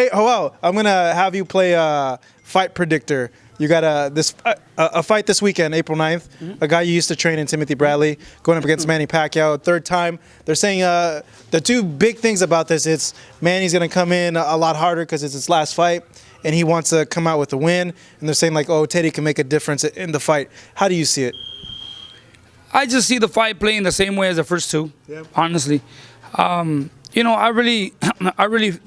Hey, Joel, I'm gonna have you play fight predictor. You got a fight this weekend, April 9th. A guy you used to train in, Timothy Bradley, going up against Manny Pacquiao, third time. They're saying the two big things about this, it's Manny's going to come in a lot harder because it's his last fight, and he wants to come out with a win. And they're saying, like, oh, Teddy can make a difference in the fight. How do you see it? I just see the fight playing the same way as the first two, honestly. You know, I really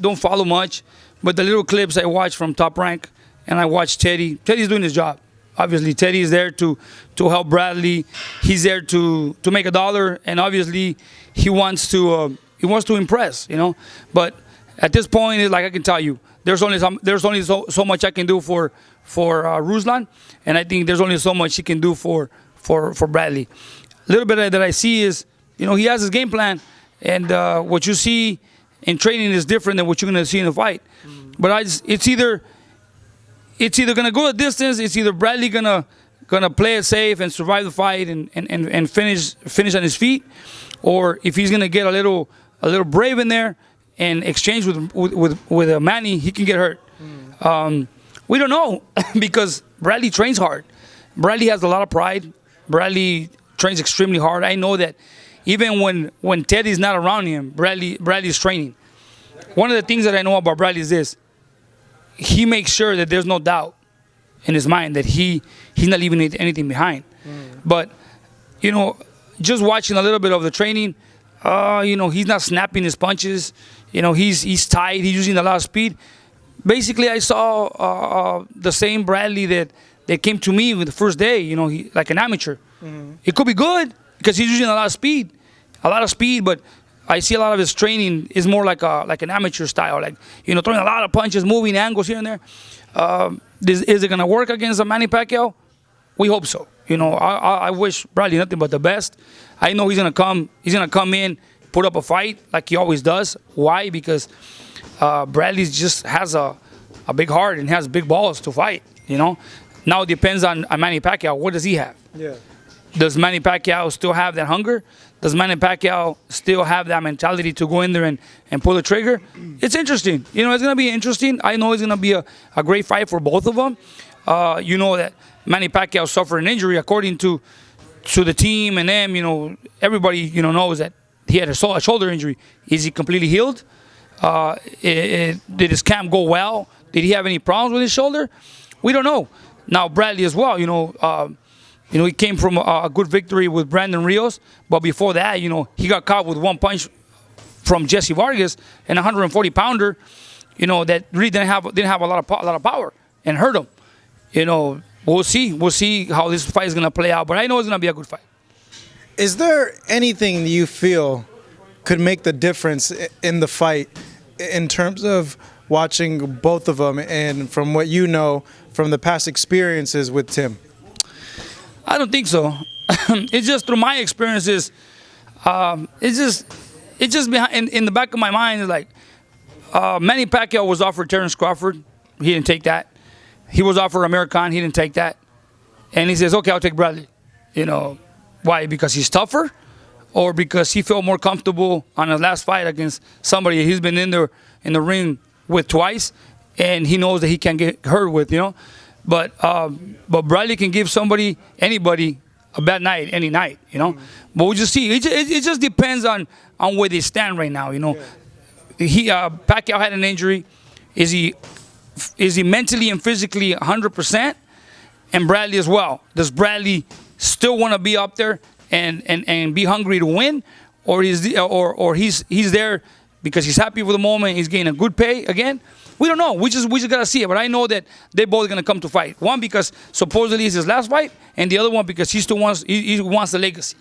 don't follow much, but the little clips I watch from Top Rank, and I watch Teddy. Teddy's doing his job. Obviously, Teddy is there to help Bradley. He's there to make a dollar, and obviously, he wants to impress. You know, but at this point, like I can tell you, there's only so much I can do for Ruslan, and I think there's only so much he can do for Bradley. A little bit that I see is, you know, he has his game plan, and what you see in training is different than what you're going to see in the fight. But it's either going to go a distance. It's either Bradley gonna play it safe and survive the fight and finish on his feet, or if he's gonna get a little brave in there and exchange with Manny, he can get hurt. We don't know because Bradley trains hard. Bradley has a lot of pride. Bradley trains extremely hard. I know that even when Teddy's not around him, Bradley's training. One of the things that I know about Bradley is this. He makes sure that there's no doubt in his mind that he's not leaving anything behind. But, you know, just watching a little bit of the training, you know, he's not snapping his punches. You know, he's tight. He's using a lot of speed. Basically, I saw the same Bradley that came to me with the first day, you know, like an amateur. It could be good because he's using a lot of speed, but I see a lot of his training is more like an amateur style, like, you know, throwing a lot of punches, moving angles here and there. Is it going to work against a Manny Pacquiao? We hope so. You know, I wish Bradley nothing but the best. I know he's going to come in, put up a fight like he always does. Why? Because Bradley just has a big heart and has big balls to fight, you know. Now it depends on Manny Pacquiao. What does he have? Yeah. Does Manny Pacquiao still have that hunger? Does Manny Pacquiao still have that mentality to go in there and pull the trigger? It's interesting. You know, it's going to be interesting. I know it's going to be a great fight for both of them. You know that Manny Pacquiao suffered an injury according to the team and them. You know, everybody, you know, knows that he had a shoulder injury. Is he completely healed? Did his camp go well? Did he have any problems with his shoulder? We don't know. Now, Bradley as well, you know, he came from a good victory with Brandon Rios, but before that, you know, he got caught with one punch from Jesse Vargas, an 140-pounder, you know, that really didn't have a lot of power and hurt him. You know, we'll see how this fight is gonna play out, but I know it's gonna be a good fight. Is there anything you feel could make the difference in the fight in terms of watching both of them and from what you know from the past experiences with Tim? I don't think so. It's just through my experiences. It's just behind in the back of my mind is like Manny Pacquiao was offered Terrence Crawford. He didn't take that. He was offered Amir Khan. He didn't take that. And he says, okay, I'll take Bradley. You know, why? Because he's tougher, or because he felt more comfortable on his last fight against somebody he's been in the ring with twice, and he knows that he can get hurt with. You know. But Bradley can give anybody a bad night any night, you know. But we'll just see. It just depends on where they stand right now, you know. Pacquiao had an injury. Is he mentally and physically 100%? And Bradley as well. Does Bradley still want to be up there and be hungry to win, or he's there because he's happy with the moment? He's getting a good pay again. We don't know. We just gotta see it. But I know that they're both gonna come to fight. One because supposedly it's his last fight, and the other one because he wants the legacy.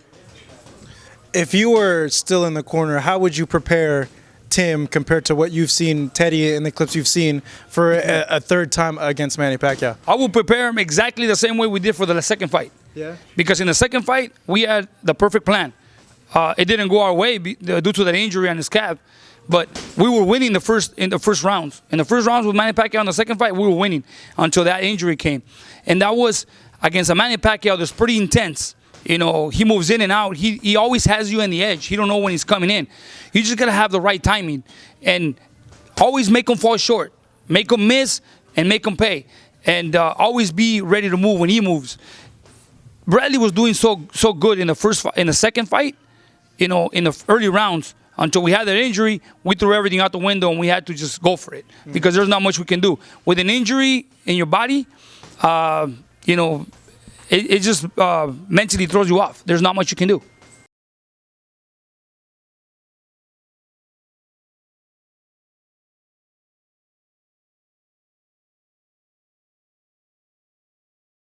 If you were still in the corner, how would you prepare Tim compared to what you've seen Teddy in the clips you've seen for a third time against Manny Pacquiao? I will prepare him exactly the same way we did for the second fight. Yeah. Because in the second fight we had the perfect plan. It didn't go our way due to that injury on his calf. But we were winning in the first rounds. In the first rounds with Manny Pacquiao in the second fight, we were winning until that injury came. And that was against a Manny Pacquiao that's pretty intense. You know, he moves in and out. He always has you on the edge. He don't know when he's coming in. You just got to have the right timing and always make him fall short. Make him miss and make him pay. And always be ready to move when he moves. Bradley was doing so good in the second fight, in the early rounds. Until we had that injury, we threw everything out the window and we had to just go for it because there's not much we can do. With an injury in your body, it just mentally throws you off. There's not much you can do.